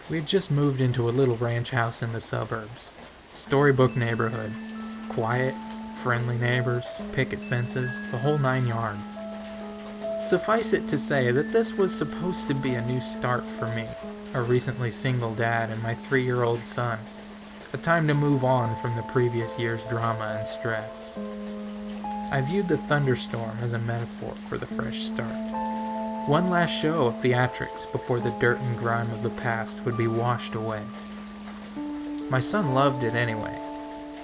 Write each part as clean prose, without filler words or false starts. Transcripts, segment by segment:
We had just moved into a little ranch house in the suburbs. Storybook neighborhood. Quiet, friendly neighbors, picket fences, the whole 9 yards. Suffice it to say that this was supposed to be a new start for me, a recently single dad and my 3-year-old son. A time to move on from the previous year's drama and stress. I viewed the thunderstorm as a metaphor for the fresh start. One last show of theatrics before the dirt and grime of the past would be washed away. My son loved it anyway.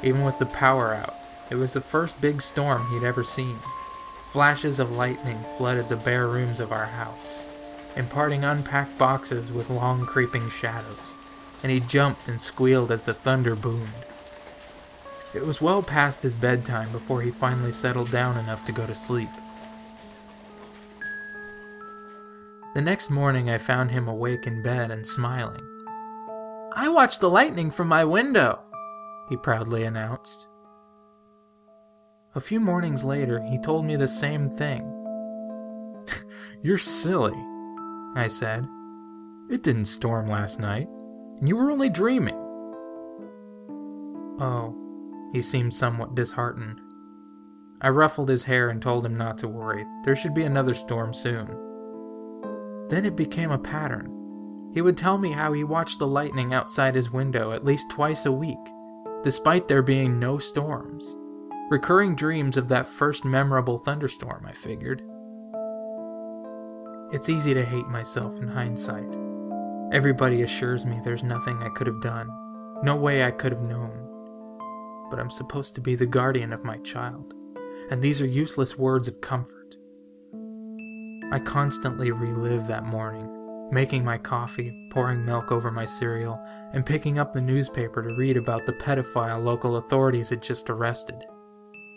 Even with the power out, it was the first big storm he'd ever seen. Flashes of lightning flooded the bare rooms of our house, imparting unpacked boxes with long creeping shadows, and he jumped and squealed as the thunder boomed. It was well past his bedtime before he finally settled down enough to go to sleep. The next morning I found him awake in bed and smiling. "I watched the lightning from my window," he proudly announced. A few mornings later, he told me the same thing. "You're silly," I said. "It didn't storm last night, and you were only dreaming." Oh, he seemed somewhat disheartened. I ruffled his hair and told him not to worry. There should be another storm soon. Then it became a pattern. He would tell me how he watched the lightning outside his window at least twice a week, despite there being no storms. Recurring dreams of that first memorable thunderstorm, I figured. It's easy to hate myself in hindsight. Everybody assures me there's nothing I could have done, no way I could have known. But I'm supposed to be the guardian of my child, and these are useless words of comfort. I constantly relive that morning, making my coffee, pouring milk over my cereal, and picking up the newspaper to read about the pedophile local authorities had just arrested.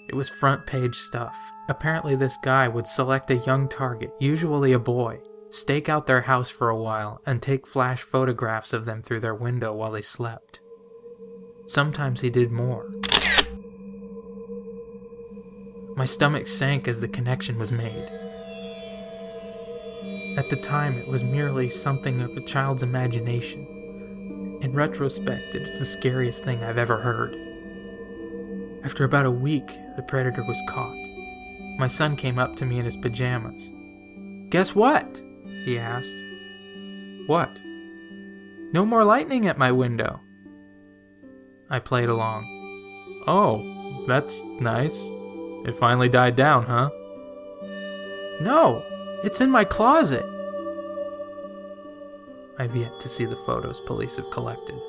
It was front-page stuff. Apparently this guy would select a young target, usually a boy, stake out their house for a while, and take flash photographs of them through their window while they slept. Sometimes he did more. My stomach sank as the connection was made. At the time, it was merely something of a child's imagination. In retrospect, it's the scariest thing I've ever heard. After about a week, the predator was caught. My son came up to me in his pajamas. "Guess what?" he asked. "What?" "No more lightning at my window." I played along. "Oh, that's nice. It finally died down, huh?" "No, it's in my closet." I've yet to see the photos police have collected.